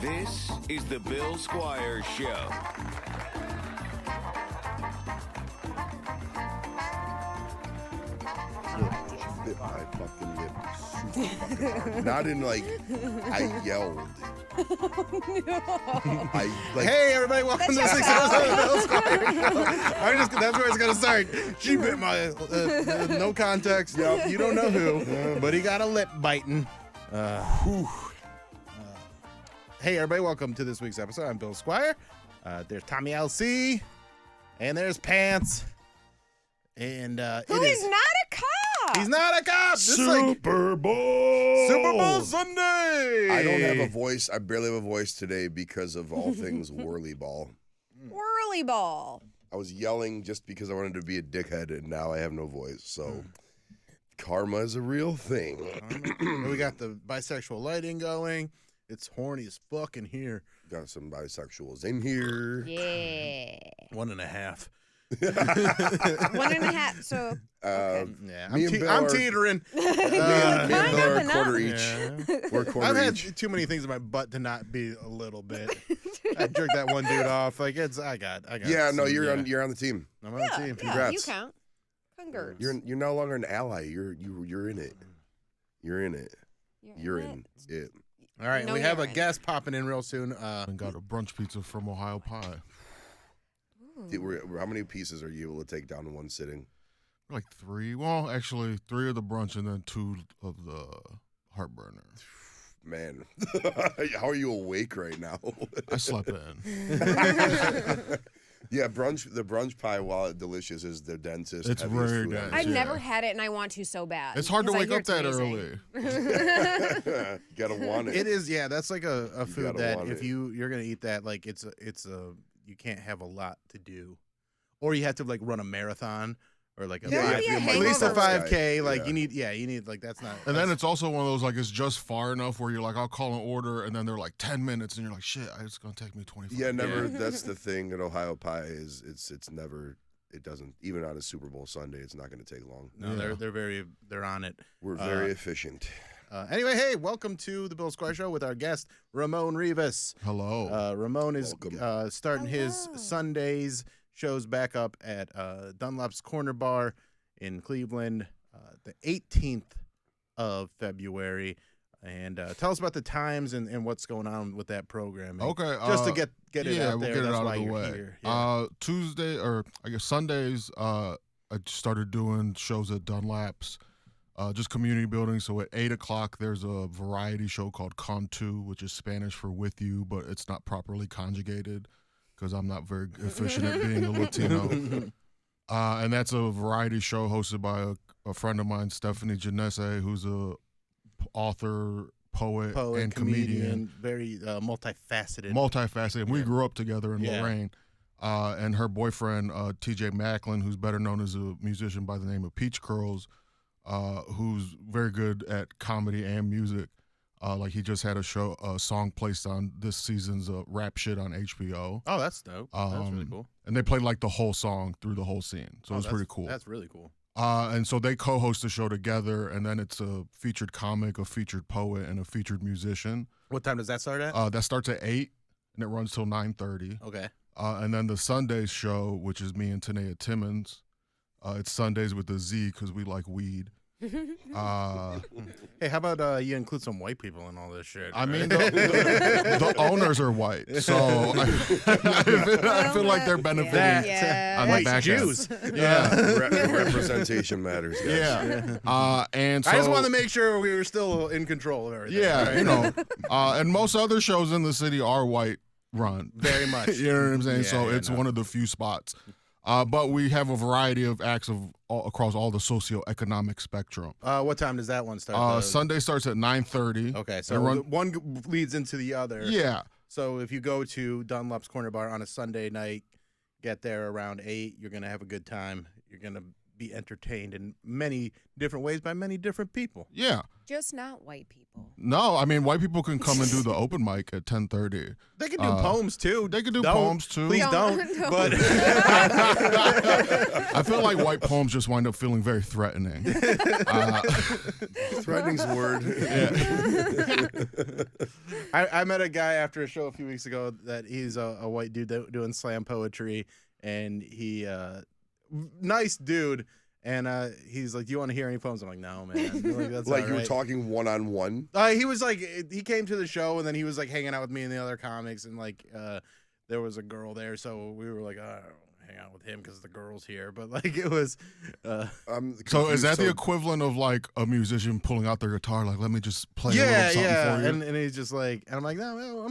This is the Bill Squire Show. Just bit my fucking lip super fucking hard. Not in like, I yelled. Hey everybody, welcome to 6 episode of the Bill Squire Show. That's where it's gonna start. She bit my no context. Yep. You don't know who, but he got a lip biting. Hey everybody, welcome to this week's episode. I'm Bill Squire. There's Tommy LC, and there's Pants. And Who is not a cop? He's not a cop. Super Bowl! Super Bowl Sunday. I don't have a voice. I barely have a voice today because of all things whirly ball. Whirly ball. I was yelling just because I wanted to be a dickhead, and now I have no voice. So karma is a real thing. We got the bisexual lighting going. It's horny as fuck in here. Got some bisexuals in here. Yeah. 1.5. 1.5. So. Okay. Yeah, Me and Bill I'm are- teetering. Me and Bill are a enough. quarter each. Yeah. We're a quarter I've had each. too many things in my butt to not be a little bit. I jerked that one dude off. Like I got. Yeah, no, some- you're on the team. I'm on the team. Yeah, Congrats. you count. Congrats. You're no longer an ally. You're in it. You're in it. You're in it. All right, No, we have you're a right. guest popping in real soon. And got a brunch pizza from Ohio Pie. How many pieces are you able to take down in one sitting? Like 3. Well, actually, 3 of the brunch and then 2 of the heartburner. Man, how are you awake right now? I slept in. Yeah, the brunch pie, while delicious, is the densest. It's heaviest very food dense. I've Yeah. never had it, and I want to so bad. It's hard to 'cause I wake hear up it's that amazing. early. You gotta want it. It is, yeah. That's like a You food gotta that want if it. you're gonna eat that, like it's a you can't have a lot to do, or you have to like run a marathon or like a There would five- be a at least a hangover. 5K. Like Yeah. you need like that's not. And then that's- it's also one of those, like, it's just far enough where you're like, I'll call an order, and then they're like 10 minutes, and you're like, shit, it's going to take me 25 Yeah, minutes. never. That's the thing at Ohio Pie is it's never. It doesn't even on a Super Bowl Sunday. It's not going to take long. no, Yeah. they're on it. We're very efficient. Anyway, hey, welcome to the Bill Squire Show with our guest Ramon Rivas. Hello. Ramon is Welcome. starting his Hello. Sundays shows back up at Dunlop's Corner Bar in Cleveland, the 18th of February. And tell us about the times and what's going on with that programming. Okay. Just to get it yeah, out we'll there. get it That's out why of the you're way. here. Yeah. Tuesday, or I guess Sundays, I started doing shows at Dunlap's, just community building. So at 8 o'clock, there's a variety show called Con Tu, which is Spanish for with you, but it's not properly conjugated because I'm not very efficient at being a Latino. And that's a variety show hosted by a friend of mine, Stephanie Janesse, who's a author, poet, and comedian. Very multifaceted. Multifaceted. We Yeah. grew up together in Yeah. Lorraine. And her boyfriend, TJ Macklin, who's better known as a musician by the name of Peach Curls, who's very good at comedy and music. Like he just had a song placed on this season's Rap Shit on HBO. Oh, that's dope. That's really cool. And they played like the whole song through the whole scene. So Oh, it's that's pretty cool. That's really cool. And so they co-host the show together, and then it's a featured comic, a featured poet, and a featured musician. What time does that start at? That starts at 8, and it runs till 9:30. Okay. And then the Sundays show, which is me and Tanea Timmons, it's Sundays with a Z because we like weed. Hey, how about you include some white people in all this shit? I mean, right? the owners are white, so I feel like they're benefiting Yeah. on the white back Jews. end. Yeah, Representation matters. Guys. yeah. And so I just wanted to make sure we were still in control of everything. yeah, right? you know, and most other shows in the city are white run. Very much. You know what I'm saying? Yeah, So yeah, it's no. one of the few spots. But we have a variety of acts across all the socioeconomic spectrum. What time does that one start? Sunday starts at 9:30. Okay, so They run- the one leads into the other. Yeah, So if you go to Dunlop's Corner Bar on a Sunday night, get there around 8, you're going to have a good time. You're going to be entertained in many different ways by many different people. Yeah. Just not white people. No, I mean, white people can come and do the open mic at 10:30. They can do poems too. They can do Don't. poems too. Please don't. Don't. But I feel like white poems just wind up feeling very threatening. Threatening's a word. I met a guy after a show a few weeks ago that he's a white dude doing slam poetry, and he nice dude. And he's like, "Do you want to hear any poems?" I'm like, "No, man." Like, that's Like all you were right. talking one-on-one. He was like, he came to the show, and then he was like hanging out with me and the other comics, and like there was a girl there, so we were like, "I don't hang out with him because the girl's here." But like it was. So is that the equivalent of like a musician pulling out their guitar, like, let me just play a little something for you? And he's just like, and I'm like, no,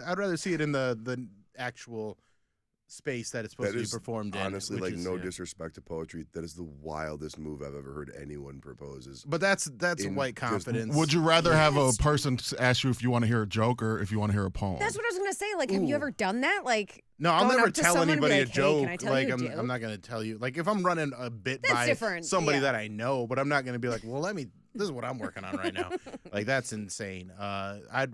I'd rather see it in the actual space that it's supposed to be performed in. Honestly, like, which is, no disrespect to poetry, that is the wildest move I've ever heard anyone proposes. But that's in white just- confidence. Would you rather have a person ask you if you want to hear a joke or if you want to hear a poem? That's what I was gonna say. Like, have you ever done that? Like, No, I'll going never up to tell someone and be anybody like, a "Hey, joke. can I tell Like you a I'm joke?" not gonna tell you. Like if I'm running a bit That's by different, somebody yeah. that I know, but I'm not gonna be like, well, this is what I'm working on right now. Like that's insane. I'd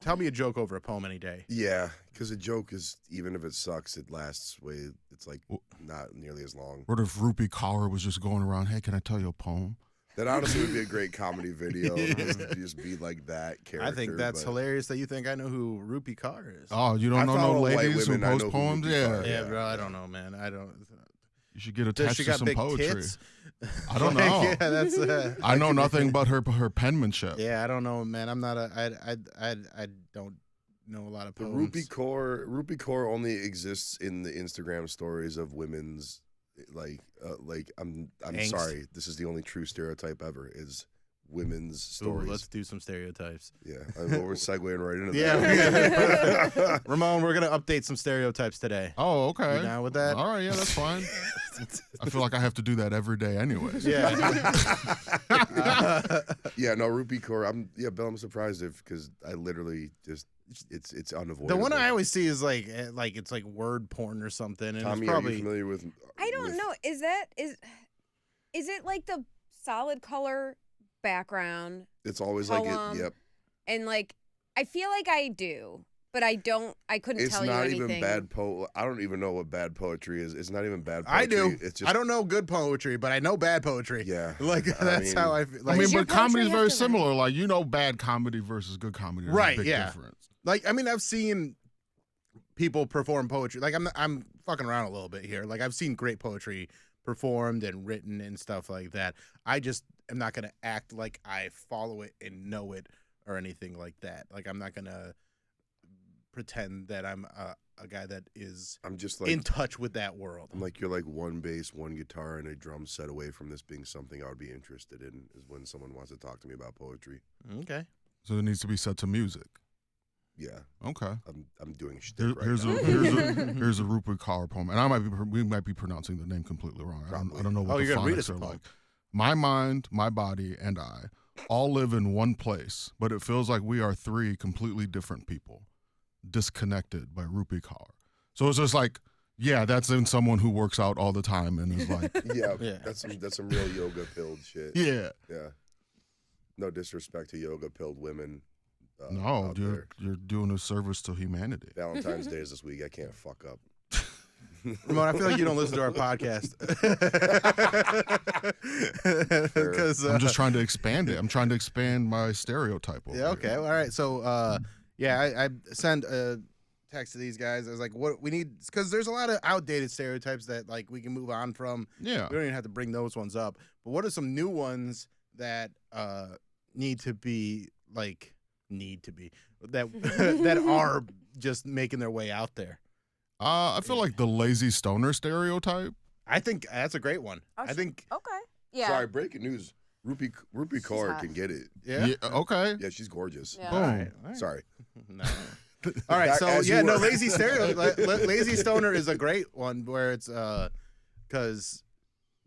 tell me a joke over a poem any day. Yeah, because a joke is, even if it sucks, it lasts way. It's like not nearly as long. What if Rupi Kaur was just going around, hey, can I tell you a poem? That honestly would be a great comedy video. Just be like that character. I think that's but hilarious that you think I know who Rupi Kaur is. Oh, you don't I know follow no white ladies who women, I know post who poems? Rupi Yeah. Kaur Yeah, is. bro, I don't know, man. I don't. You should get Does attached she to got some big poetry. tits? I don't Like, know. yeah, that's. I know nothing but her penmanship. Yeah, I don't know, man. I'm not a. I don't know a lot of The poems. Rupi Kaur only exists in the Instagram stories of women's, like I'm Angst. sorry, this is the only true stereotype ever is women's Ooh, stories. let's do some stereotypes. Yeah, we're segueing right into Yeah, that. Ramon, we're gonna update some stereotypes today. Oh, okay. You down with that? All right, yeah, that's fine. I feel like I have to do that every day anyways. Yeah. Yeah, no, Rupi Kaur. Bill, I'm surprised because I literally just it's unavoidable. The one I always see is like it's like word porn or something, and Tommy, it's probably are you familiar with? I don't know. Is it like the solid color background It's always like poem? it. Yep. and like I feel like I do, but I couldn't It's tell you not anything. even bad I don't even know what bad poetry is. It's not even bad poetry. I do. It's just I don't know good poetry, but I know bad poetry. Yeah. Like that's how I feel. Like, I mean, Does your but comedy is poetry very have to, like- similar. Like, you know, bad comedy versus good comedy. There's Right, a big yeah. difference. Like I mean, I've seen people perform poetry. Like I'm fucking around a little bit here. Like I've seen great poetry performed and written and stuff like that. I just am not gonna act like I follow it and know it or anything like that. Like I'm not gonna pretend that I'm a guy that is I'm just like in touch with that world. I'm like, you're like one bass, one guitar, and a drum set away from this being something I would be interested in. Is when someone wants to talk to me about poetry. Okay. So it needs to be set to music. Yeah, Okay. I'm doing shtick right Here's now. here's a Rupi Kaur poem, and we might be pronouncing the name completely wrong. I don't know what Oh, the you're gonna read us phonics a are poem. like. My mind, my body, and I all live in one place, but it feels like we are three completely different people, disconnected by Rupi Kaur. So it's just like, yeah, that's in someone who works out all the time and is like, Yeah, Yeah. that's some real yoga pilled shit. yeah, Yeah. No disrespect to yoga pilled women. no, out you're there. doing a service to humanity. Valentine's Day is this week. I can't fuck up. Ramon, I feel like you don't listen to our podcast. Because I'm just trying to expand it. I'm trying to expand my stereotype. Over yeah, okay, here. all right. So I sent a text to these guys. I was like, what we need, because there's a lot of outdated stereotypes that like we can move on from. Yeah. We don't even have to bring those ones up. But what are some new ones that need to be that that are just making their way out there? I feel like the lazy stoner stereotype. I think that's a great one. Oh, I think Okay. Yeah. Sorry, breaking news. Rupi Kaur hot. can get it. yeah. Okay. Yeah, she's gorgeous. Yeah. Boom. All right, all right. Sorry. No. All right, so As you yeah, no, were. lazy stoner is a great one where it's because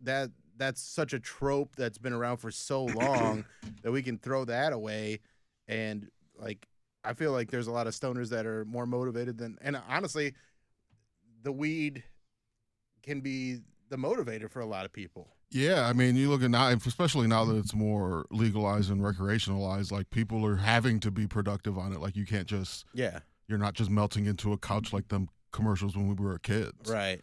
that's such a trope that's been around for so long that we can throw that away, and like I feel like there's a lot of stoners that are more motivated than, and honestly, the weed can be the motivator for a lot of people. Yeah, I mean, you look at now, especially now that it's more legalized and recreationalized, like people are having to be productive on it. Like you can't just, you're not just melting into a couch like them commercials when we were kids. Right.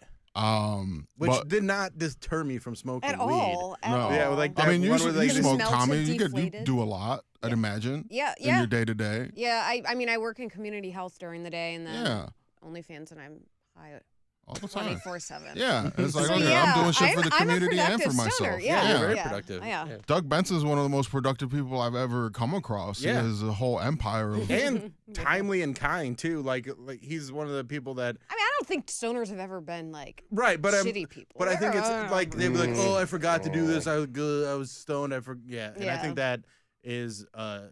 Which did not deter me from smoking At weed. all. At No. all. Yeah, like that I mean, one you where they smoke, melted, Tommy. You deflated. do a lot, I'd imagine. Yeah, In yeah. your day to day. Yeah, I mean, I work in community health during the day, and then Yeah. OnlyFans, and I'm high All the time. 24/7. Yeah, it's like, So, okay, yeah, I'm doing shit for the I'm a community and for productive myself. stoner, yeah. You're very Yeah. productive. Yeah. Doug Benson's one of the most productive people I've ever come across. Yeah. He has a whole empire of. And timely and kind too. Like he's one of the people that. I mean, I don't think stoners have ever been like Right, but shitty people. But I think it's like they'd be like, "Oh, I forgot to do this. Oh. I was good. I was stoned. I forgot." Yeah, and I Yeah. think that is a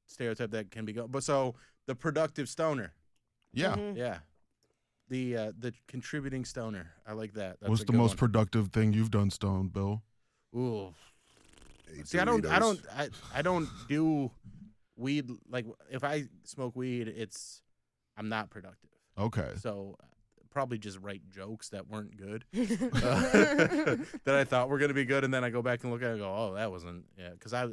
stereotype that can be go. But so the productive stoner, Yeah. Mhm. yeah, the contributing stoner. I like that. That's What's a the good most one. productive thing you've done, Stone, Bill? Ooh, Hey, see, I don't do weed. Like if I smoke weed, I'm not productive. Okay. So probably just write jokes that weren't good. That I thought were going to be good, and then I go back and look at it and go, oh, that wasn't. Yeah, because I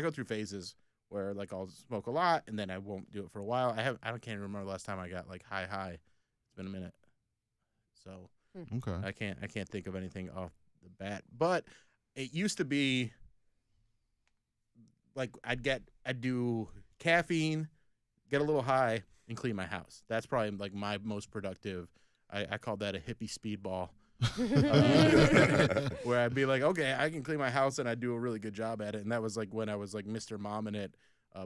go through phases where like I'll smoke a lot and then I won't do it for a while. Can't remember the last time I got like high. It's been a minute, so Okay. I can't think of anything off the bat. But it used to be like I'd do caffeine, get a little high, and clean my house. That's probably like my most productive. I called that a hippie speedball. Where I'd be like, okay, I can clean my house, and I do a really good job at it. And that was like when I was like Mr. Mom in it,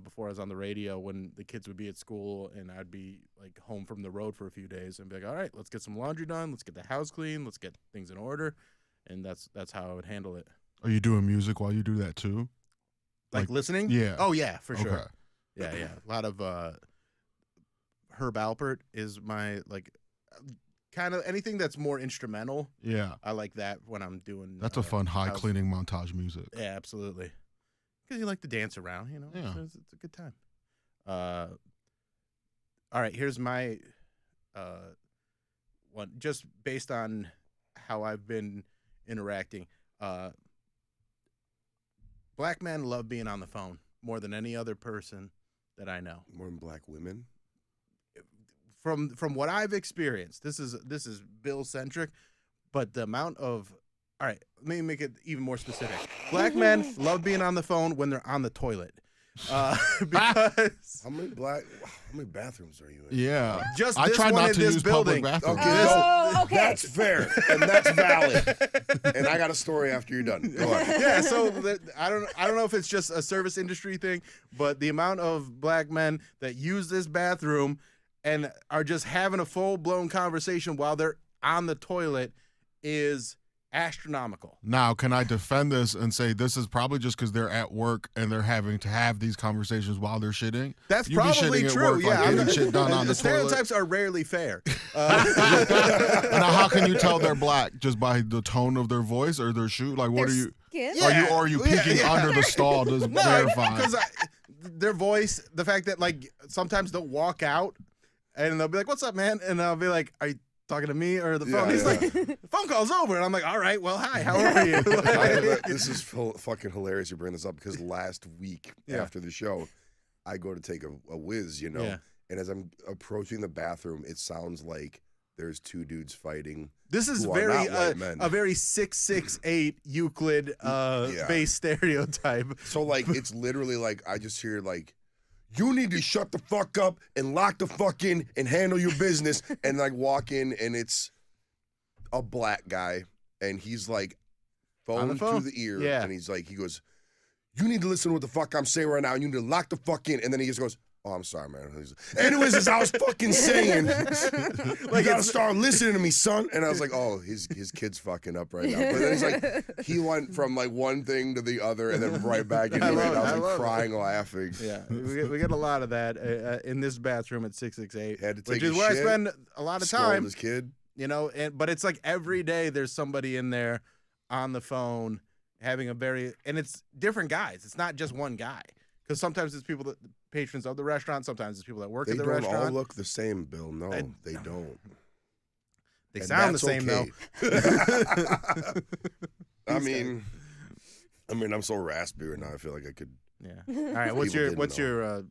before I was on the radio, when the kids would be at school and I'd be like home from the road for a few days and be like, all right, let's get some laundry done, let's get the house clean, let's get things in order, and that's how I would handle it. Are you doing music while you do that too? Like listening? Yeah. Oh yeah, for Okay. sure. Yeah. A lot of Herb Alpert is my like kind of anything that's more instrumental. Yeah. I like that when I'm doing. That's a fun high house- cleaning montage music. Yeah, absolutely. Because you like to dance around, you know. Yeah. So it's a good time. All right, here's my one, just based on how I've been interacting. Black men love being on the phone more than any other person that I know. More than black women. From what I've experienced, this is Bill centric, but the amount of let me make it even more specific. Black men love being on the phone when they're on the toilet, because How many bathrooms are you in? Yeah. just I this try one not in to this use building. public bathrooms. Okay, Oh, okay. That's fair and that's valid. And I got a story after you're done. Go on. Yeah, so I don't know if it's just a service industry thing, but the amount of black men that use this bathroom and are just having a full-blown conversation while they're on the toilet is astronomical. Now, can I defend this and say this is probably just because they're at work and they're having to have these conversations while they're shitting? That's You be probably shitting at true. work, Yeah, like I'm getting not- shit done on the stereotypes are rarely fair. Now, how can you tell they're black just by the tone of their voice or their shoe? Like, what Their are you? skin? Are you peeking under the stall to verify? Because their voice, the fact that like sometimes they'll walk out and they'll be like, "What's up, man?" And I'll be like, "Are you talking to me or the phone?" Yeah, He's yeah. like, "The phone call's over," and I'm like, "All right, well, hi, how are you?" This is fucking hilarious you bring this up because last week after the show, I go to take a whiz, you know, Yeah. and as I'm approaching the bathroom, it sounds like there's two dudes fighting. This is who are very not white men. a very 6'6" Euclid based stereotype. So like it's literally like I just hear like, you need to shut the fuck up and lock the fuck in and handle your business, and like walk in and it's a black guy and he's like On the phone phone? to the ear Yeah. and he goes, you need to listen to what the fuck I'm saying right now and you need to lock the fuck in, and then he just goes, oh, I'm sorry, man. Anyways, as I was fucking saying, you gotta start listening to me, son. And I was like, oh, his kid's fucking up right now. But then he's like, he went from like one thing to the other and then right back into it. And I was like crying, laughing. Yeah, we get a lot of that in this bathroom at 668, Had to take which is a where shit, I spend a lot of Scolding time. his kid. You know, but it's like every day there's somebody in there on the phone having and it's different guys. It's not just one guy. Because sometimes it's people that patrons of the restaurant. Sometimes it's people that work They at the don't restaurant. all look the same, Bill. No, And- they don't. They And sound the that's same though. okay. I mean, I'm so raspy right now. I feel like I could. Yeah. All right. What's People your didn't know.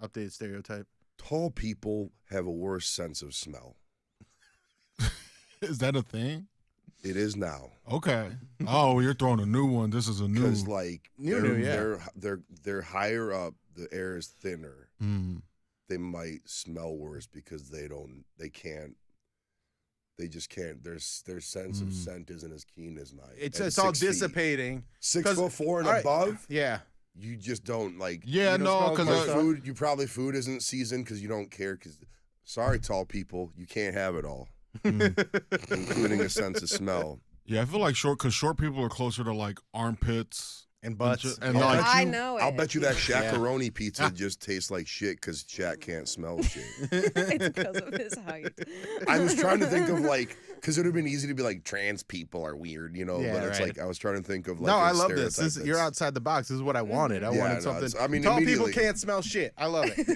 updated stereotype? Tall people have a worse sense of smell. Is that a thing? It is now. Okay. Oh, you're throwing a new one. This is a new. Because like yeah. they're higher up, the air is thinner. Mm. They might smell worse because they just can't. Their sense of scent isn't as keen as mine. It's all dissipating. 6'4" and all right, above. Yeah. You just don't like. Yeah, You don't no, smell because good Food. You probably food isn't seasoned because you don't care. Because sorry, tall people, you can't have it all, including a sense of smell. yeah, I feel like short people are closer to like armpits And butts. and Oh, like I know it. I'll bet you that Shaq-a-roni pizza just tastes like shit because Shaq can't smell shit. It's because of his height. I was trying to think of like, because it would have been easy to be like, trans people are weird, you know. Yeah, but it's right. like I was trying to think of like. No, a I love this. stereotype You're that's- outside the box. This is what I wanted. I Yeah, wanted no, something. it's- I mean, tall people immediately- can't smell shit. I love it.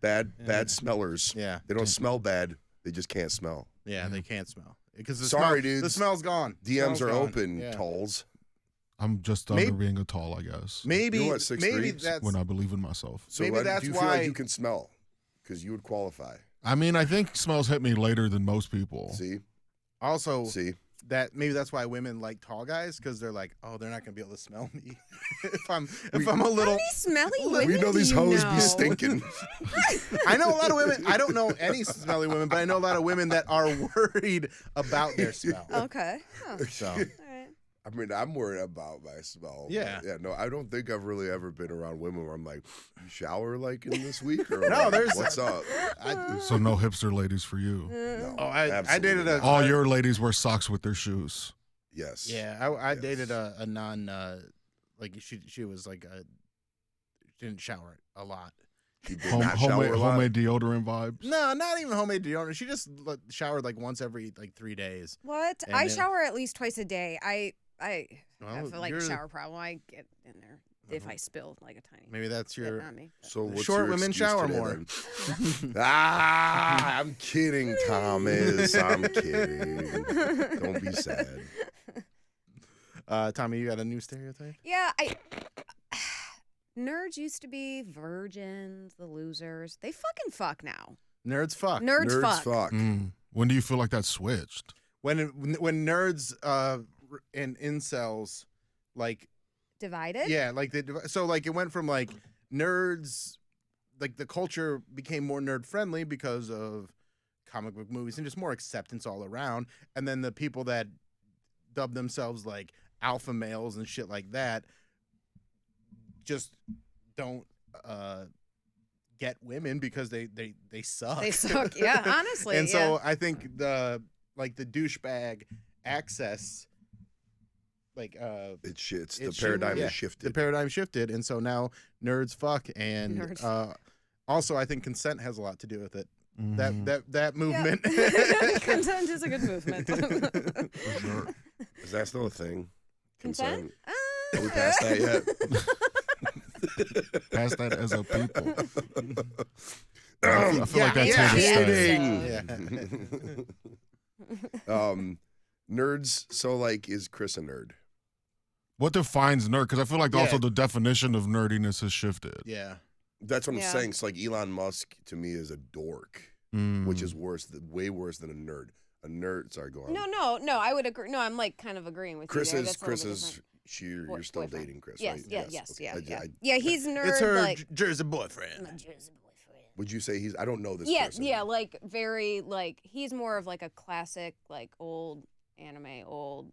Yeah. Bad smellers. Yeah. They don't smell bad. They just can't smell. Yeah, they can't smell because Sorry, the dudes. smell's gone. DMs Smell's are gone. open, Yeah. talls. I'm just Maybe- under being a tall, I guess. Maybe You're what, 6'3"? maybe that's When I believe in myself. So Maybe what, that's do you feel why- like you can smell? Because you would qualify. I mean, I think smells hit me later than most people. See? also See? that maybe that's why women like tall guys because they're like, oh, they're not gonna be able to smell me if I'm a How little. many smelly women We know do these you hoes know? be stinking. I know a lot of women. I don't know any smelly women, but I know a lot of women that are worried about their smell. Okay. Huh. So All right. I mean, I'm worried about my smell. but Yeah. Yeah, no, I don't think I've really ever been around women where I'm like, you shower like in this week? Or No, like, there's- what's up? So no hipster ladies for you. No, oh, I absolutely dated a not. All your ladies wear socks with their shoes. Yes. yeah. I Yes. dated a non like she was like she didn't shower a lot. She did not shower Homemade, a lot. homemade deodorant vibes. No, not even homemade deodorant. She just showered like once every like 3 days. What? And I then- shower at least twice a day. I Well, have like a you're- shower problem. I get in there if I spill like a tiny Maybe that's bit your. on me. So what's Short your women excuse shower today, more. then? I'm kidding, Thomas. I'm kidding. Don't be sad. Tommy, you got a new stereotype? Yeah, nerds used to be virgins, the losers. They fucking fuck now. Nerds fuck. Nerds, Nerds fuck. When do you feel like that switched? When nerds and incels like Divided? yeah like so like it went from like nerds like the culture became more nerd friendly because of comic book movies and just more acceptance all around, and then the people that dub themselves like alpha males and shit like that just don't get women because they suck. They suck. Yeah, honestly. And yeah. so I think the douchebag access, like It's shit. It's the it paradigm yeah, has shifted. The paradigm shifted, and so now nerds fuck, and Nerds. Also I think consent has a lot to do with it. Mhm. That movement. Consent is a good movement. For sure. Is that still a thing? Consent? Are we past that yet? Pass that as a people. I I feel like that yeah, taken kidding. style. Yeah. Nerds. So like, is Chris a nerd? What defines nerd? Because I feel like Yeah. also the definition of nerdiness has shifted. Yeah. That's what I'm Yeah. saying. So like, Elon Musk to me is a dork, which is way worse than a nerd. A nerd. Sorry, go on. No. I would agree. No, I'm like kind of agreeing with Chris you. There. is That's a little bit Chris is. different. You're still Boyfriend. dating Chris, Yes, right? yes, Okay. yeah. I- Yeah, he's nerd. It's her like, Jersey boyfriend. my Jersey boyfriend. Would you say he's? I don't know this Yeah, person. yeah, like very like he's more of like a classic like old anime, old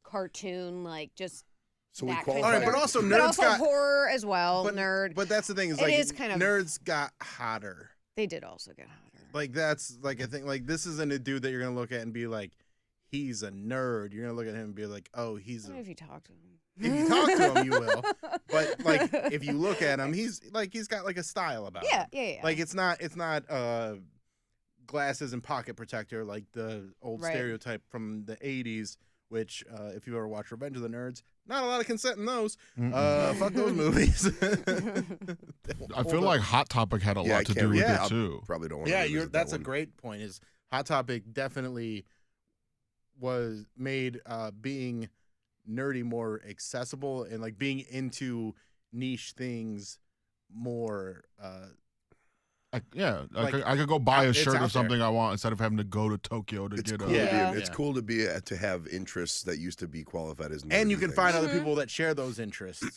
cartoon, like just So we that kind qualify. of All right, but nerd. also but nerds also got horror as well, but, nerd. But that's the thing is It like is kind of- nerds got hotter. They did also get hotter. Like that's like I think like this isn't a dude that you're gonna look at and be like, he's a nerd. You're gonna look at him and be like, oh, he's I a mean, if you talk to him. if you talk to him, you will. But like if you look at him, he's got like a style about him. yeah. Like it's not glasses and pocket protector like the old Right. stereotype from the 80s, which if you ever watch Revenge of the Nerds, not a lot of consent in those. Fuck those movies. I feel like Hot Topic had a Yeah, I lot to can't do with read it that. too. Probably don't want to. yeah, that's a great point. Is Hot Topic definitely was made being nerdy more accessible and like being into niche things more. I Like, could go buy a it's shirt out or something I want instead of having to go to Tokyo to It's get cool. a. Yeah. It's cool to be to have interests that used to be qualified as. and you nerdy can things. find other people that share those interests.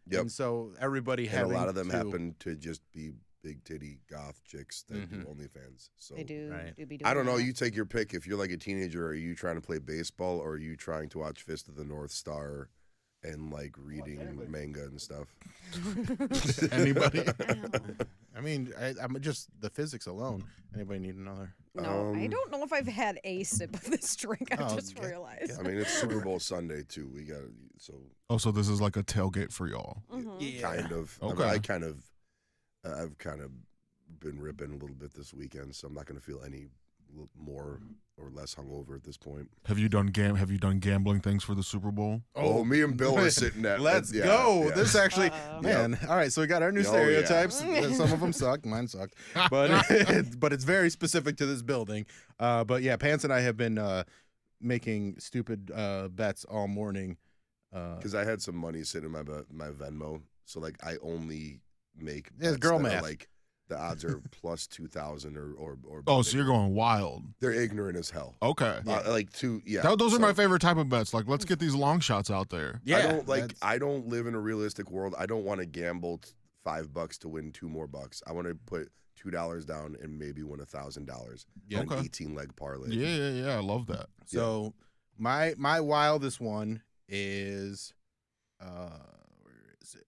Yep. And so everybody And a having lot of them to, happen to just be big titty goth chicks that do OnlyFans. So They do, Right. do be doing I don't know. that. You take your pick. If you're like a teenager, are you trying to play baseball or are you trying to watch Fist of the North Star and like reading manga and stuff? Anybody? I mean, I'm just the physics alone. Anybody need another? No, I don't know if I've had a sip of this drink. I Oh, just realized. I mean, it's Super Bowl Sunday too. We got so Oh, so this is like a tailgate for y'all. kind of. Okay. I've kind of been ripping a little bit this weekend, so I'm not going to feel any more or less hungover at this point. Have you done gambling things for the Super Bowl? Oh, me and Bill are sitting at. Let's yeah, go. yeah. This actually, Uh-oh. man. All right, so we got our new Oh, yeah. stereotypes. Some of them suck. Mine sucked, but but it's very specific to this building. But yeah, Pants and I have been making stupid bets all morning. Because I had some money sitting in my Venmo, so like I only make Yeah, bets girl that are, math. like the odds are plus 2,000 or. Oh, so you're going wild. They're ignorant as hell. Okay. Like two, yeah. Those are so my favorite type of bets. Like, let's get these long shots out there. Yeah, I don't that's- I don't live in a realistic world. I don't want to gamble $5 to win $2 more. I want to put $2 down and maybe win $1,000 Yeah. on an Okay. 18-leg parlay. Yeah. I love that. So my wildest one is where is it?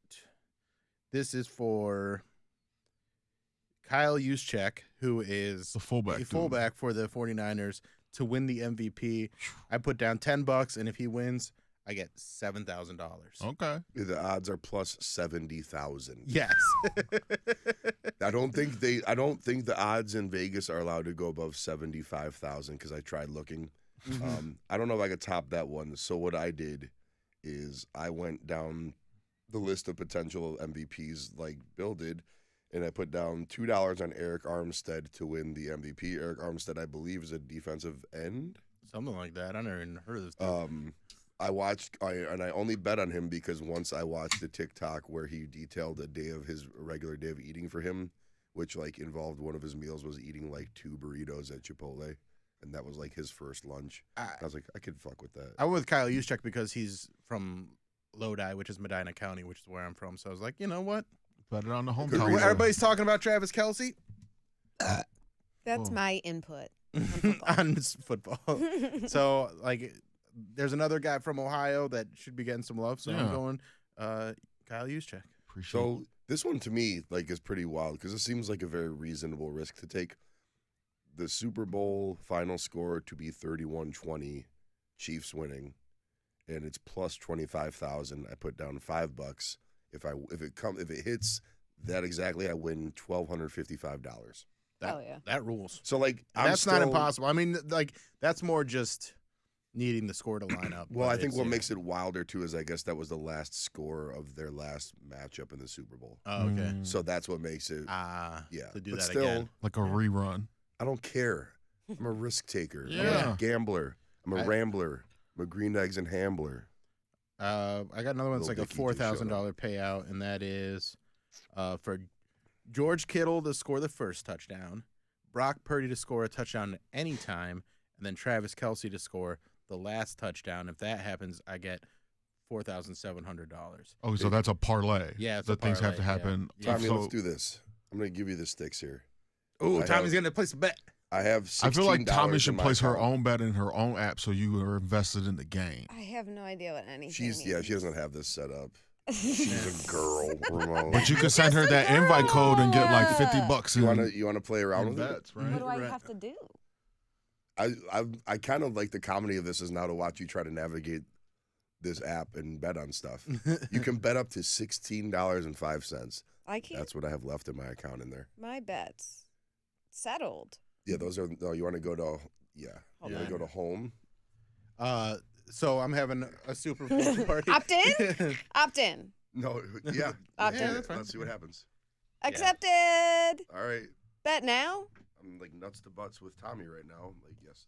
This is for Kyle Juszczyk, who is The fullback. a dude. fullback for the 49ers to win the MVP. I put down $10, and if he wins, I get $7,000. Okay. The odds are plus 70,000. Yes. I don't think the odds in Vegas are allowed to go above 75,000 because I tried looking. I don't know if I could top that one. So what I did is I went down the list of potential MVPs like Bill did, and I put down $2 on Eric Armstead to win the MVP. Eric Armstead, I believe, is a defensive end. Something like that. I never even heard of this dude. I only bet on him because once I watched the TikTok where he detailed his regular day of eating for him, which like involved one of his meals was eating like 2 burritos at Chipotle, and that was like his first lunch. I was like, I could fuck with that. I went with Kyle Juszczyk because he's from Lodi, which is Medina County, which is where I'm from. So I was like, you know what? Bet it on the Good hometown. reason. Everybody's talking about Travis Kelce That's Oh. my input. on football. So, like, there's another guy from Ohio that should be getting some love. So I'm Yeah. going Kyle Juszczyk. Appreciate it. So this one to me like is pretty wild because it seems like a very reasonable risk to take. The Super Bowl final score to be 31-20, Chiefs winning, and it's plus 25,000. I put down $5. If it hits that exactly, I win $1,255. Oh yeah. That rules. So like And that's not impossible. I mean, like, that's more just needing the score to line up. Well, but I think it's, what yeah. makes it wilder too is I guess that was the last score of their last matchup in the Super Bowl. Oh, okay. So that's what makes it. Yeah. To do but that still, again. Like a rerun. I don't care. I'm a risk taker. I'm Yeah. a gambler. I'm a rambler. I'm a green eggs and hambler. I got another one that's like Little a Dicky just showed $4,000 payout, and that is for George Kittle to score the first touchdown, Brock Purdy to score a touchdown at any time, and then Travis Kelce to score the last touchdown. If that happens, I get $4,700. Oh, so that's a parlay. Yeah, it's that a things have to parlay, yeah. happen. Yeah. Tommy, So let's do this. I'm going to give you the sticks here. Oh, I Tommy's have- gonna place a bet. I have $16 I feel like Tommy in should my place her account. own bet in her own app, so you are invested in the game. I have no idea what anything She means. doesn't have this set up. She's a girl, Ramon. But you could send her that invite code and get like $50 You in, wanna play around in with it? bets, What right? do I have to do? I kind of like the comedy of this is now to watch you try to navigate this app and bet on stuff. You can bet up to $16.05. I can't. That's what I have left in my account in there. My bets settled. Yeah, those are no. You want to go to You Hold want to on. go to home? So I'm having a Super Bowl party. Opt in? Opt in. No. Yeah. Opt Yeah, in. that's fine. Let's see what happens. Accepted. All right. Bet now? I'm like nuts to butts with Tommy right now. Like, yes.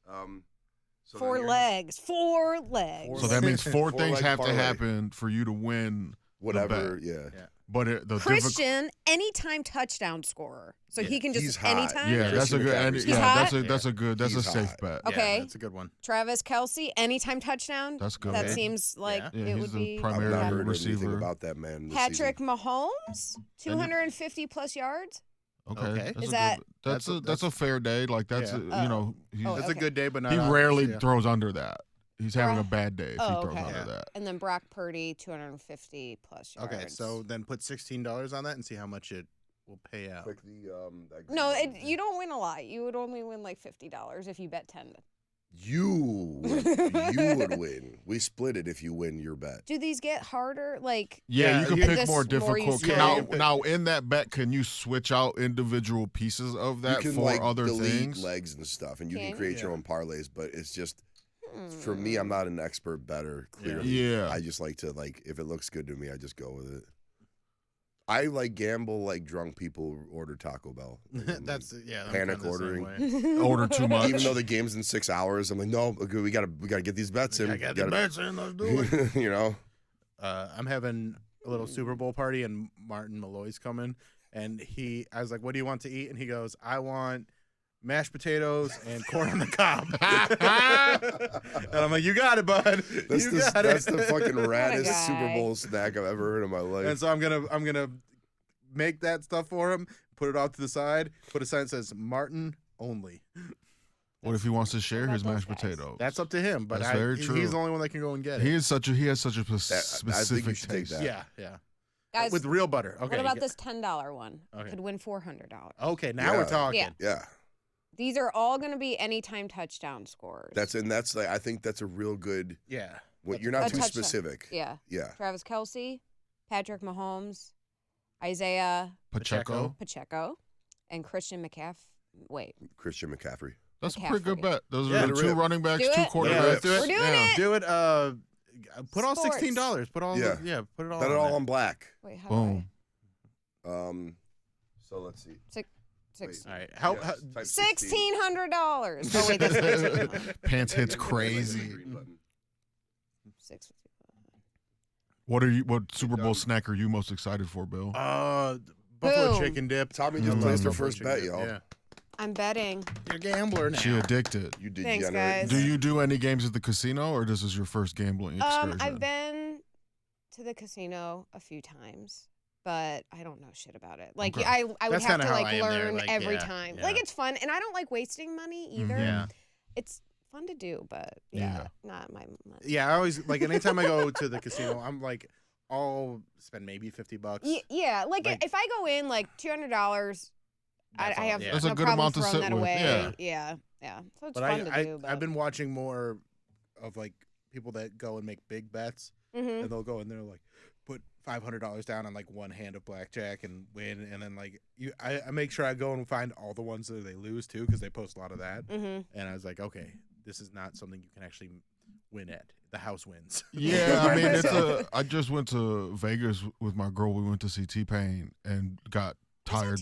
So 4 legs. 4 legs. So that means four Four things leg have to parlay. happen for you to win. Whatever, bet. yeah. But the Christian, anytime touchdown scorer. So he can He's just hot. anytime? yeah, that's a Christian good. McCaffrey's Yeah, hot. that's a good. That's He's a safe hot. bet. Okay. Yeah, that's a good one. Travis Kelce, anytime touchdown. That's good. That Okay. seems like Yeah, it he's would the be. I've primary not yeah. heard anything receiver. about that man this Patrick Mahomes, 250 plus yards. Okay. Is that- That's a fair day. Like that's Yeah. you know Oh, That's okay. a good day, but not he honest, rarely yeah. throws under that. He's having a Bruh. bad day if Oh, he throws okay. under Yeah. that. And then Brock Purdy, 250 plus yards. Okay, so then put $16 on that and see how much it will pay out. Click the No, you don't win a lot. You would only win like $50 if you bet 10. You would win. We split it if you win your bet. Do these get harder? Like, Yeah, Yeah, you can you- pick This more more difficult. useful. Yeah, Now, in that bet, can you switch out individual pieces of that you can for like other delete things? legs and stuff, and you Can can you? create your Yeah. own parlays. But it's just for me, I'm not an expert better. Clearly, Yeah. I just like to if it looks good to me, I just go with it. I like gamble like drunk people order Taco Bell. That's I'm Panic kinda the same ordering. way. Order too much. Even though the game's in 6 hours, I'm like, no, okay, we gotta get these bets in. I got We the gotta- bets in. Let's do it. you know, I'm having a little Super Bowl party, and Martin Malloy's coming. And I was like, "What do you want to eat?" And he goes, "I want mashed potatoes and corn on the cob." And I'm like, "You got it, bud. that's That's the fucking raddest guy. Super Bowl snack I've ever heard in my life. And so I'm gonna make that stuff for him, put it off to the side, put a sign that says Martin only. What if he wants to share What his about mashed those guys? potatoes? That's up to him. But That's very true. He's the only one that can go and get it. He has such a I specific think you should take taste. that. Yeah. guys, With real butter. Okay. what about you this $10 one? Okay. Could win $400. Okay, now Yeah. we're talking. Yeah. Yeah, These are all going to be anytime touchdown scorers. that's like I think that's a real good. Yeah. You're not A too touchdown. specific. Yeah. Yeah. Travis Kelce, Patrick Mahomes, Isaiah Pacheco. Pacheco, and Christian McCaffrey. Wait, Christian McCaffrey. That's a pretty good McCaffrey. bet. Those Yeah, are the to two rip. running backs, Do two it. quarterbacks. Yeah, let's do it. we're doing Yeah. it. Do it. Put all Sports. $16. Put all. Yeah. Put it all. Bet it on all there. on black. Wait, how Boom. So let's see. Six. All right. How? Yes, how type 16. $1,600. Oh wait, that's Pants hits And then crazy. green button. 6. What Super Bowl snack are you most excited for, Bill? buffalo Boom. chicken dip. Tommy just Mm. placed her Buffalo first chicken bet, dip, y'all. Yeah. I'm betting. You're a gambler now. She addicted. You did Thanks, generate. guys. Do you do any games at the casino, or this is your first gambling excursion? I've been to the casino a few times, but I don't know shit about it. Like Okay. I would That's have kinda to how like I am there, learn like, every yeah, time. yeah. Like it's fun, and I don't like wasting money either. Yeah. It's fun to do, but Yeah. not my money. Yeah. I always like anytime I go to the casino, I'm like, I'll spend maybe $50. Yeah, like Like- if I go in like $200, I That's all, have yeah. That's a no good problem amount to throwing sit that with, away. yeah. Yeah. So it's But fun to do. But I've been watching more of like people that go and make big bets, Mhm. and they'll go and they're like put $500 down on like one hand of blackjack and win, and then like I make sure I go and find all the ones that they lose too because they post a lot of that, Mhm. and I was like, okay, this is not something you can actually win at. The house wins. Yeah, I mean, I just went to Vegas with my girl. We went to see T-Pain and got tired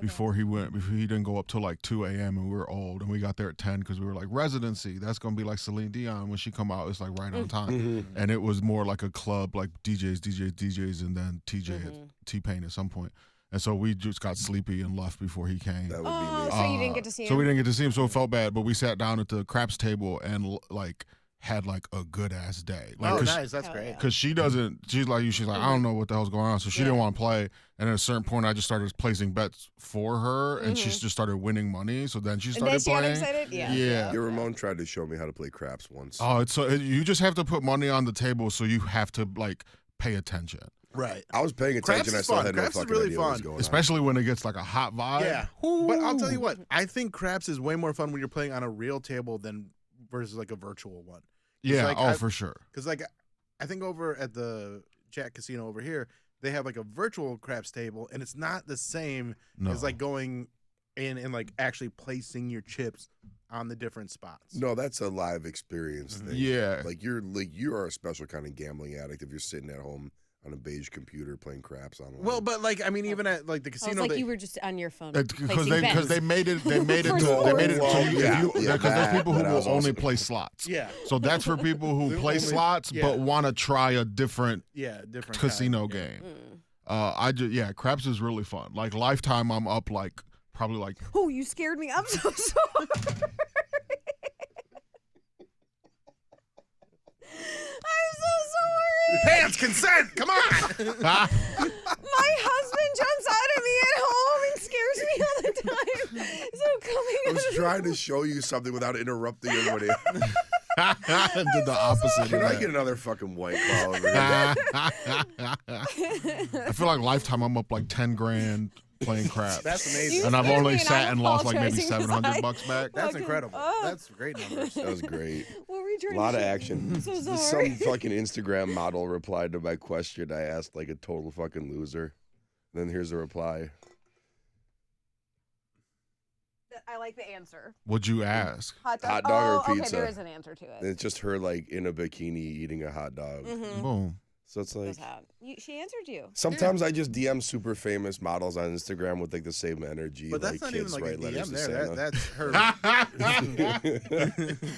before he went. Before he didn't go up till like 2 a.m. and we were old, and we got there at 10 because we were like residency. That's gonna be like Celine Dion when she come out. It's like right on time, Mm-hmm. and it was more like a club, like DJs, and then TJ Mhm. T-Pain at some point. And so we just got sleepy and left before he came. That would Oh, be me. so you didn't get to see him? So we didn't get to see him, so it felt bad. But we sat down at the craps table and like had like a good ass day. Like, Oh, 'cause nice. That's Hell great. yeah. Because she doesn't, she's like you, she's like, I don't know what the hell's going on. So she didn't want to play. And at a certain point, I just started placing bets for her, and she just started winning money. So then she And started then she got playing. excited? Yeah. Yeah. Yeah, Ramon tried to show me how to play craps once. Oh, it's so you just have to put money on the table, so you have to like pay attention, Right. I was paying Craps attention. I is still fun. had no Craps is fucking really idea what was fun. going on. especially when it gets like a hot vibe. Yeah. But I'll tell you what, I think craps is way more fun when you're playing on a real table than versus like a virtual one. Yeah. like, For sure. Because like I think over at the Jack Casino over here, they have like a virtual craps table, and it's not the same No. as like going in and like actually placing your chips on the different spots. No, that's a live experience thing. Yeah. Like you are a special kind of gambling addict if you're sitting at home on a beige computer playing craps online. Well, but like I mean, even at like the Oh, casino, it's like they, you were just on your phone. Because placing they bets. made it so Yeah, because yeah, there's people who but I will was only also- play slots. yeah, So that's for people who play slots yeah. but want to try a different different casino kind, yeah. game. Craps is really fun. Like Lifetime, I'm up like probably like Oh, you scared me. I'm so sorry. I'm so sorry. Hands consent. Come on. My husband jumps out at me at home and scares me all the time. So coming I was out of trying to show you something without interrupting everybody. did the opposite. Can of I that. get another fucking White Claw over here? I feel like Lifetime, I'm up like 10 grand playing craps. That's amazing. You And I've scared only me, and sat I'm and lost like maybe apologizing 'cause I- $700 back. That's Fucking- incredible. oh. That's great numbers. That was great. What were you A trying lot to of show? action. I'm so sorry. Some fucking Instagram model replied to my question. I asked like a total fucking loser. Then here's a reply. I like the answer. What'd you ask? Hot dog or Okay, pizza? there is an answer to it. And it's just her like in a bikini eating a hot dog. Mm-hmm. Boom. So it's like She answered you. sometimes I just DM super famous models on Instagram with like the same energy. But that's like not even kids like a write letters DM to there. Santa. That's her.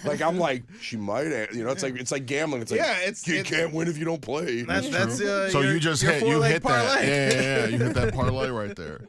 Like I'm like she might, it's like gambling. It's like Yeah, it's- you it's- can't win if you don't play. That's So your- you just your hit four-leg that. parlay. Yeah, you hit that parlay right there.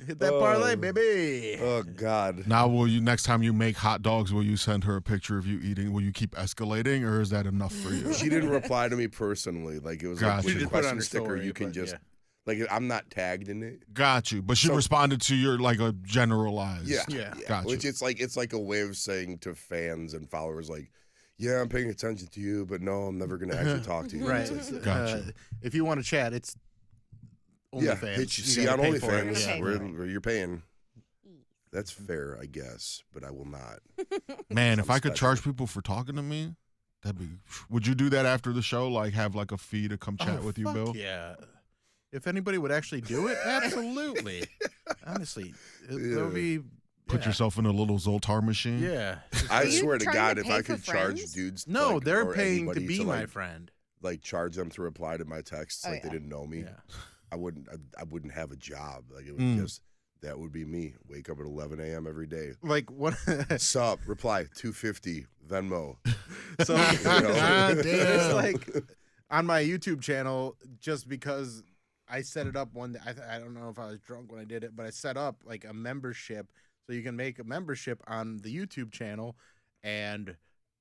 Hit that parlay, baby. Oh God. Now, will you next time you make hot dogs, will you send her a picture of you eating? Will you keep escalating, or is that enough for you? She didn't reply to me personally. Like it was Gotcha. like She a just put it on question her sticker. story, You can but just yeah. like I'm not tagged in it. Got you. But she So- responded to your like a generalized. Yeah. Yeah. Gotcha. Which it's like a way of saying to fans and followers like, yeah, I'm paying attention to you, but no, I'm never gonna actually talk to you. Right. It's like, Gotcha. If you want to chat, it's yeah, OnlyFans. hit you. You See gotta on pay for it. OnlyFans Okay. where you're paying. That's fair, I guess, but I will not. Man, if I could special. charge people for talking to me, that'd be. Would you do that after the show? Like have like a fee to come chat Oh, with you, fuck Bill? Yeah. If anybody would actually do it, absolutely. Honestly, it would be. Put yeah. yourself in a little Zoltar machine. Yeah. I Are you swear to trying God, to if pay I for could charge friends? dudes, No, like, they're or paying to anybody be my like, friend. like charge them to reply to my texts Oh, like yeah. they didn't know me. Yeah. I wouldn't have a job. Like it would just that would be me. Wake up at 11 a.m. every day. Like what? Sup? Reply 250 Venmo. So Ah, it's damn. like on my YouTube channel, just because I set it up one day. I don't know if I was drunk when I did it, but I set up like a membership, so you can make a membership on the YouTube channel, and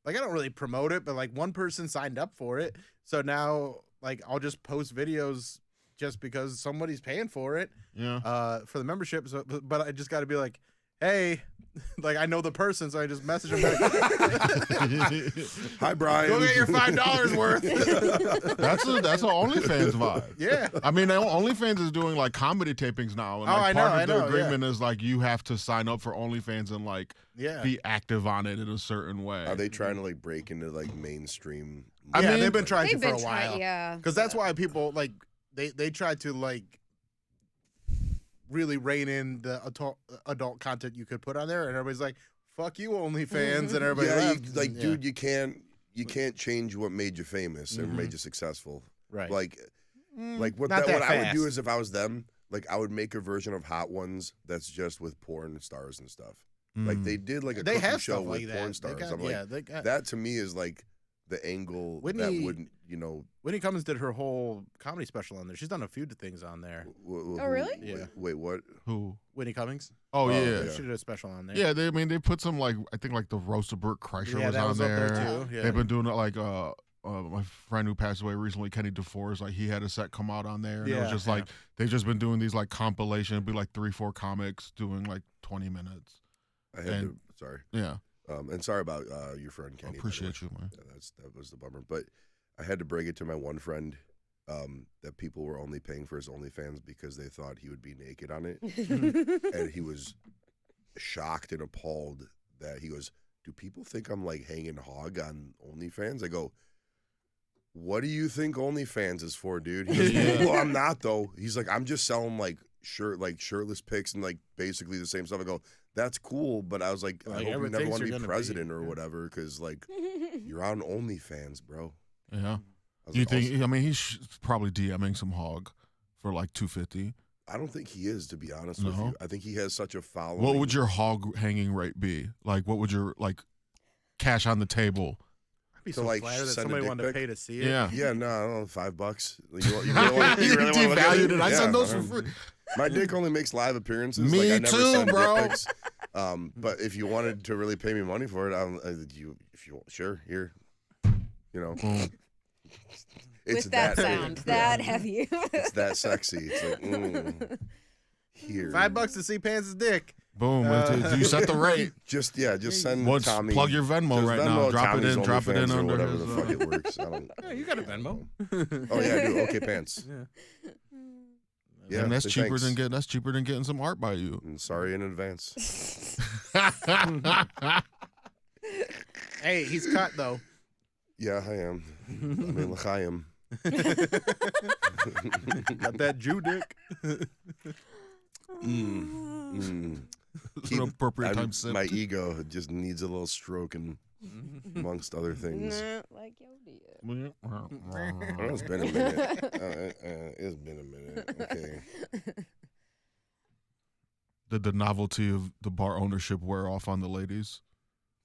like I don't really promote it, but like one person signed up for it, so now like I'll just post videos just because somebody's paying for it, Yeah. for the membership. So, but I just got to be like, hey. Like I know the person, so I just message him. Like, Hi, Brian. go get your $5 worth. That's an OnlyFans vibe. Yeah. I mean, OnlyFans is doing like comedy tapings now, and Oh, like, I part know, of the I know, agreement is like you have to sign up for OnlyFans and like Yeah. be active on it in a certain way. Are they trying to like break into like mainstream? I Yeah, mean, they've been trying They've to for been a while. trying, yeah. Because that's why people like they try to like really rein in the adult content you could put on there, and everybody's like, "Fuck you, OnlyFans," and everybody Yeah, left. like Yeah. dude, you can't change what made you famous and made you successful. right? Like what not that I would do fast. is if I was them, like I would make a version of Hot Ones that's just with porn stars and stuff. Like they did like a they cooking have show stuff with like porn that. stars. They got, I'm like, yeah, they got, that to me is like the angle that Whitney- wouldn't, Whitney Cummings did her whole comedy special on there. She's done a few things on there. Oh, really? Yeah. Wait, what? Who? Whitney Cummings. Oh, yeah. yeah. She did a special on there. Yeah, they put some like I think like the roast of Burt Kreischer Yeah, was that on was there. up there too. Yeah. They've been doing it like my friend who passed away recently, Kenny DeForest, like he had a set come out on there, and it was Yeah, just yeah. like they've just been doing these like compilation, it'd be like 3-4 comics doing like 20 minutes. I had And- to. Sorry. Yeah, And sorry about your friend Kenny. by the way. appreciate you, man. Yeah, that was the bummer. But I had to break it to my one friend that people were only paying for his OnlyFans because they thought he would be naked on it, and he was shocked and appalled that he goes, "Do people think I'm like hanging hog on OnlyFans?" I go, "What do you think OnlyFans is for, dude?" He goes, Yeah. "Well, I'm not though." He's like, "I'm just selling like shirtless pics and like basically the same stuff." I go, "That's cool," but I was like, Like, "I hope you everyone never thinks want to you're be gonna be, president or yeah. whatever, because like you're on OnlyFans, bro." Yeah, was You like, think? I mean, he's probably DMing some hog for like $250. I don't think he is, to be honest with you. I think he has such a following. What would your hog hanging rate be? Like, what would your cash on the table? I'd be To, so like, flattered that send a somebody dick wanted to pic? pay to see it. Yeah. Yeah, no, I don't know, $5. You really Devalued it. I send those for free. My dick only makes live appearances. Me I never too, send bro. Dick pics. But if you wanted to really pay me money for it, sure, here, you know. It's With that sound, that heavy. It's that sexy. It's like, here. $5 to see Pants' dick. Boom. Do you set the rate? Just send Once, Tommy. plug your Venmo just right Venmo now. Drop Tommy's it in. Drop it in OnlyFans or under whatever his, the fuck it works. I don't. Yeah, you got a Venmo. Oh yeah, I do. Okay, pants. Yeah, and that's say cheaper thanks. than getting some art by you. And sorry in advance. Hey, he's cut though. Yeah, I am. I mean, l'chaim. Got that Jew dick. It's an appropriate time sip. My ego just needs a little stroking, amongst other things. Like yo, Oh, it's been a minute. It's been a minute. Okay. Did the novelty of the bar ownership wear off on the ladies?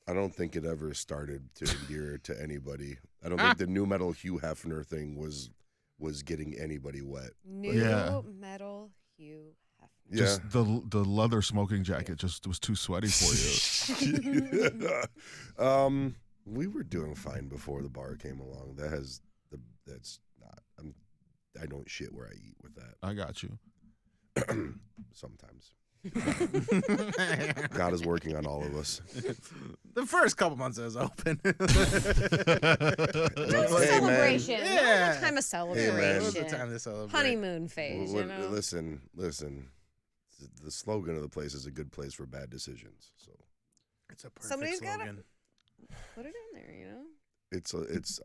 I don't think it ever started to endear to anybody. I don't think the new metal Hugh Hefner thing was getting anybody wet. New metal Hugh Hefner. Yeah. Just the leather smoking jacket just was too sweaty for you. We were doing fine before the bar came along. That's not. I don't shit where I eat with that. I got you. Sometimes. God is working on all of us. The first couple months it was open. Celebration. man. Now Yeah. is the time of celebration. man. It was the time to celebrate. Honeymoon phase, you know? Listen. The slogan of the place is a good place for bad decisions. So It's a perfect Somebody's gotta- slogan. Put it in there, you know?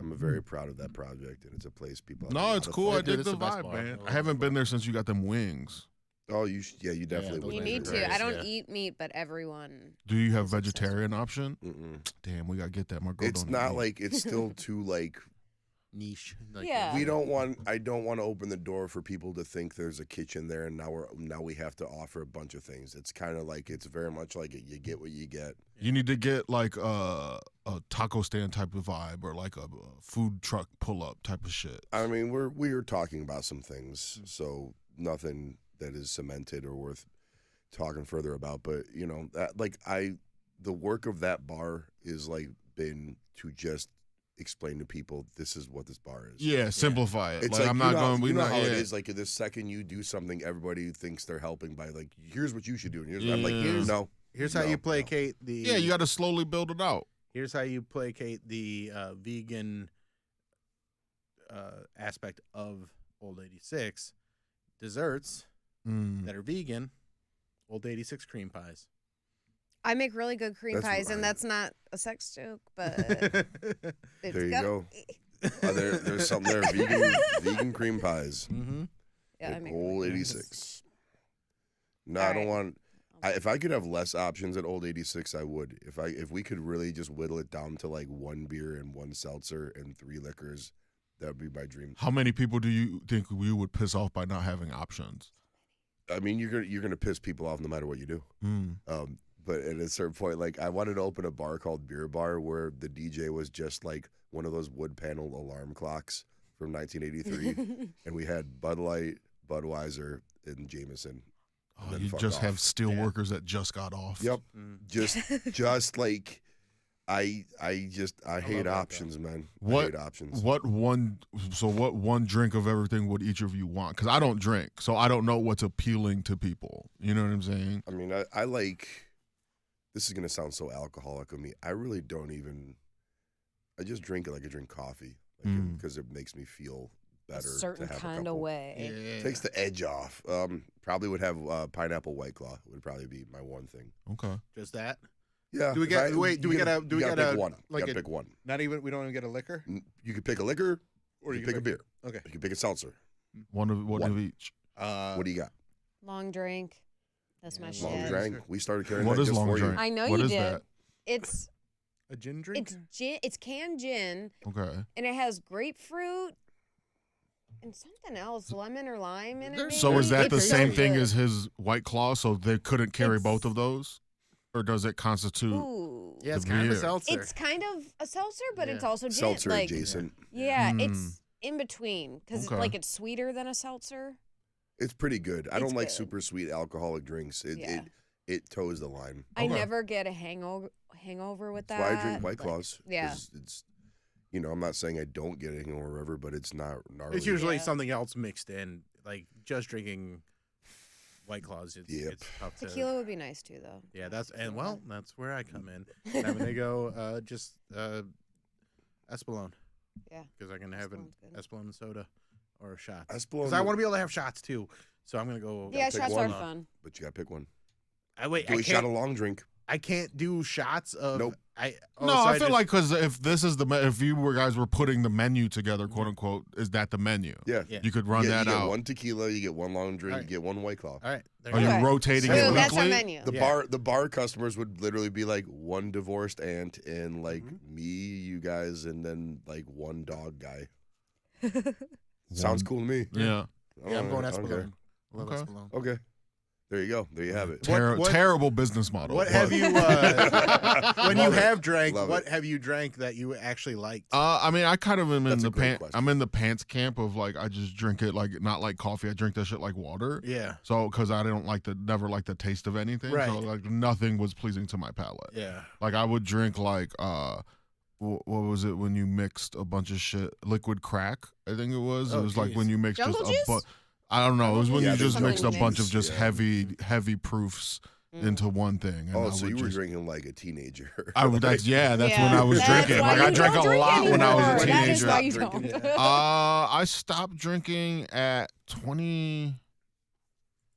I'm very proud of that project, and it's a place people. have a No, lot it's of cool. fun. I dig It's the the best vibe, bar. man. I I haven't been there since you got them wings. Oh, you definitely those would. You wings need are to. great, I don't yeah. eat meat, but everyone. Do you have is obsessed with vegetarian option? Mm-mm. Damn, we gotta get that. My girl It's don't not eat. like it's still too like. Niche. Like, Yeah. I don't want to open the door for people to think there's a kitchen there, and now we have to offer a bunch of things. It's kind of like it's very much like you get what you get. You need to get like a taco stand type of vibe or like a food truck pull up type of shit. I mean, we're talking about some things, so nothing that is cemented or worth talking further about. But you know, the work of that bar is like been to just explain to people this is what this bar is. Yeah, simplify it. It's like, I'm not going. You know how it yeah. is. Like the second you do something, everybody thinks they're helping by like, here's what you should do. And I'm like, no. Here's how No, you placate the. Yeah, you got to slowly build it out. Here's how you placate the vegan aspect of Old 86. Desserts that are vegan, Old 86 cream pies. I make really good cream That's pies, and right. that's not a sex joke, but There you go. There's something there. Vegan cream pies. Mm-hmm. Yeah, I At make Old really good. 86. No, All I don't right. want. If I could have less options at Old 86, I would. If we could really just whittle it down to like one beer and one seltzer and 3 liquors, that would be my dream. How many people do you think you would piss off by not having options? I mean, you're gonna piss people off no matter what you do. But at a certain point, like I wanted to open a bar called Beer Bar where the DJ was just like one of those wood panel alarm clocks from 1983, and we had Bud Light, Budweiser, and Jameson. Oh, then you fuck just off. have steel workers that just got off. Yep. Just like I love hate that, options, man. I What hate options. What one drink of everything would each of you want? Because I don't drink, so I don't know what's appealing to people. You know what I'm saying? I mean, I like. This is gonna sound so alcoholic of me. I really don't even. I just drink it like I drink coffee, because it makes me feel A better. certain to have a kind of couple. way. Takes the edge off. Probably would have pineapple White Claw. Would probably be my one thing. Okay. Just that? Yeah. Do we if get? I- Wait. Do we you get a? gotta- Do we you get gotta a? pick one? Like you gotta a, pick one. Not even. We don't even get a liquor. You could pick a liquor, or you you could pick a beer. Okay. You could pick a seltzer. One of each. What do you got? Long drink. That's my Yeah, shit. Long Yeah. drink. We started carrying What that is just long for drink? you. I know What you is did. that? It's A gin drink. it's gin. It's canned gin, Okay. and it has grapefruit, and something else, lemon or lime in it. There's- So is maybe? that the It's so same thing good. as his White Claw? So they couldn't carry It's- both of those, or does it constitute? Ooh. Yeah, it's The kind of a beer. seltzer. It's kind of a seltzer, but it's Yeah. also gin. Seltzer like, adjacent. Yeah, Hmm. it's in between because Okay. like it's sweeter than a seltzer. It's pretty good. I don't It's like good. super sweet alcoholic drinks. Yeah. It toes the line. I Okay. never get a hangover with That's that. why I drink White like, Claws. yeah. 'cause it's, I'm not saying I don't get a hangover ever, but it's not gnarly. It's usually Yeah. something else mixed in. Like just drinking White Claws, it's tough to. Tequila would be nice too, though. Yeah, that's where I come in. And I'm gonna go just Espolón Yeah. because I can have an Espolón's good. Espolón soda or a shot. Espolón, Because I want to be able to have shots too. So I'm gonna go. Yeah, pick shots one. are fun. but you gotta pick one. Wait. Do I a shot of can't. long drink. I can't do shots of. Nope. No, I feel like because if this is if you guys were putting the menu together, quote unquote, is that the menu? Yeah. Yeah. You could run you that get out. one tequila, you get one long drink, Alright. you get one White Claw. All right. There Are you you go. Okay. rotating So it Ooh, that's our weekly? menu. The bar customers would literally be like one divorced aunt and like me, you guys, and then like one dog guy. Sounds cool to me. Yeah. Yeah, I'm going I don't care. Espolón. Love Okay. Espolón. Okay. There you go. There you have it. What- Terrible business model. What but- have you when you Love it. have drank? Love What it. have you drank that you actually liked? I mean, I kind of am in That's a the great question. I'm in the pants camp of like I just drink it like not like coffee. I drink that shit like water. Yeah. So because I don't never like the taste of anything. Right. So like nothing was pleasing to my palate. Yeah. Like I would drink like what was it when you mixed a bunch of shit? Liquid crack, I think it was. Oh, it was like geez. when you mixed Jungle just juice? I don't know. It was when Yeah, you just there's mixed a jungle bunch of juice, just yeah. heavy proofs into one thing. And Oh, I so would you were just, drinking like a teenager. that's Yeah, when I was that's drinking. why Like I you drank don't a drink lot when I was a anymore. That is teenager. why you Stop don't. drinking. I stopped drinking at 20.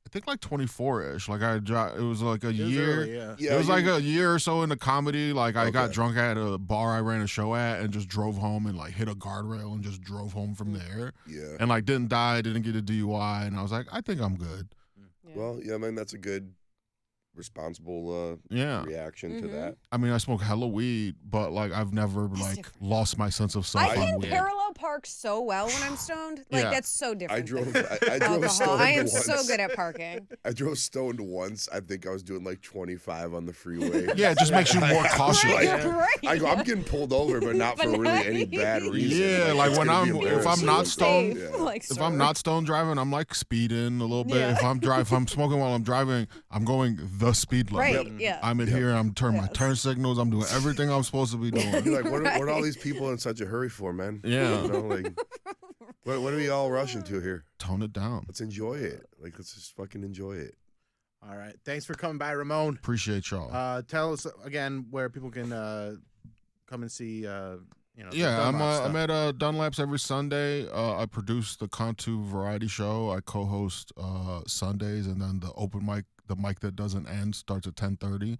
I think like 24ish. Like it was like a It was year. early, yeah. Yeah, It was you- like a year or so into comedy. Like I got Okay. drunk at a bar I ran a show at and just drove home and like hit a guardrail and just drove home from there. Yeah. And like didn't die, didn't get a DUI, and I was like, I think I'm good. Yeah. Well, yeah, I mean that's a good, responsible Yeah. reaction to Mhm. that. I mean, I smoke hella weed, but like I've never like different. lost my sense of self I on can weed. parallel park so well when I'm stoned. Like Yeah. that's so different. I drove. than I drove alcohol. stoned I am once. so good at parking. I drove stoned once. I think I was doing like 25 on the freeway. Yeah, it just makes you more cautious. Right, Like, right. I go, I'm getting pulled over, but not for But really not- any bad reason. Yeah, like it's when gonna be I'm- if I'm not embarrassing. stoned- Safe, Yeah. like, If I'm sir. not stone driving, I'm like speeding a little bit. Yeah. If I'm smoking while I'm driving, I'm going the speed limit. Right, yeah. I'm in here. I'm turning my Yes. turn signals. I'm doing everything I'm supposed to be doing. You're like, what are all these people in such a hurry for, man? Yeah. You know, like, what are we all rushing to here? Tone it down. Let's enjoy it. Like, let's just fucking enjoy it. All right. Thanks for coming by, Ramon. Appreciate y'all. Tell us again where people can come and see. The Yeah, Dunlop I'm stuff. at Dunlap's every Sunday. I produce the Contu variety show. I co-host Sundays, and then the open mic, the mic that doesn't end, starts at 10:30.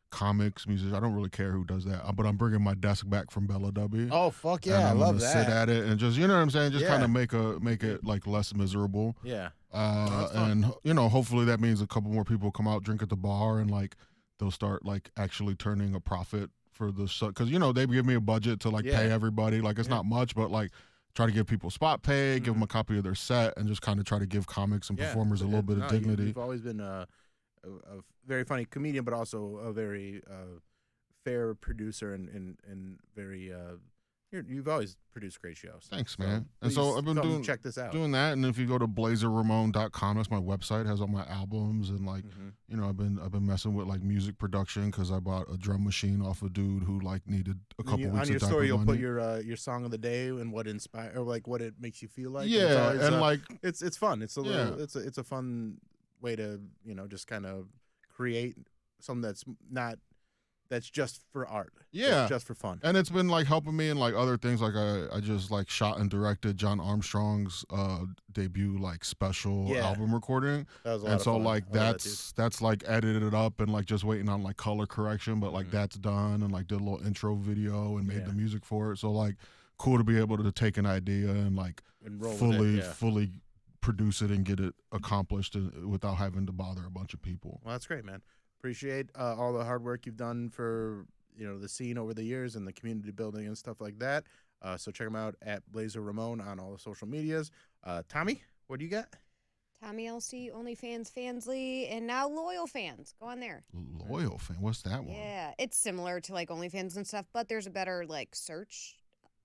Comics, music. I don't really care who does that, but I'm bringing my desk back from Bella W. Oh fuck and yeah! I I'm love gonna that. sit at it and just, you know what I'm saying, just Yeah. kind of make it like less miserable. Yeah. that's fun. And hopefully that means a couple more people come out, drink at the bar, and like they'll start like actually turning a profit for the show, because they give me a budget to like Yeah. pay everybody. Like it's Yeah. not much, but like try to give people spot pay, give them a copy of their set, and just kind of try to give comics and Yeah. performers a little bit of dignity. You've always been a very funny comedian, but also a very fair producer and very. You've always produced great shows. Thanks, So man. And please so I've been come check this out. doing that, and if you go to blazerramon.com, that's my website, has all my albums, and like Mhm. I've been messing with like music production because I bought a drum machine off a dude who like needed a couple on weeks your of diaper story, you'll money. put your song of the day and what inspire or like what it makes you feel like. yeah, it's always, and like it's fun. It's a little Yeah. it's a fun way to just kind of create something that's just for art. Yeah. It's just for fun. and it's been like helping me in like other things. Like I just like shot and directed John Armstrong's debut like special Yeah. album recording. That was a lot And of so fun. like I love that, dude. that's like edited up and like just waiting on like color correction, but like Mhm. that's done, and like did a little intro video and made Yeah. the music for it. So like cool to be able to take an idea and like And roll with fully it, yeah. fully produce it and get it accomplished without having to bother a bunch of people. Well, that's great, man. Appreciate all the hard work you've done for the scene over the years and the community building and stuff like that. So check him out at Blazer Ramon on all the social medias. Tommy, what do you got? Tommy LC, OnlyFans, Fansly, and now Loyal Fans. Go on there. Loyal fan. What's that one? Yeah, it's similar to like OnlyFans and stuff, but there's a better like search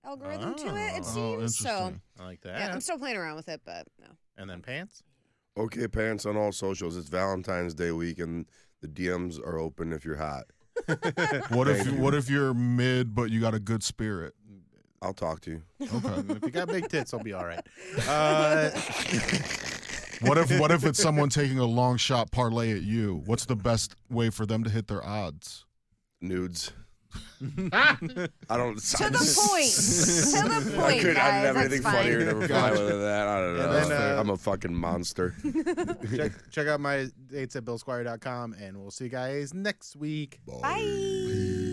algorithm to it. It seems so. interesting. I like that. Yeah, I'm still playing around with it, but no. And then Pants? Okay, Pants on all socials. It's Valentine's Day week, and the DMs are open if you're hot. What if you're mid but you got a good spirit? I'll talk to you. Okay. If you got big tits, I'll be all right. What if it's someone taking a long shot parlay at you? What's the best way for them to hit their odds? Nudes. I don't. To the point. To the point, I guys. didn't have That's anything fine. funnier to reply with than that. I don't know. And then, I'm a fucking monster. check out my dates at BillSquire.com, and we'll see you guys next week. Bye.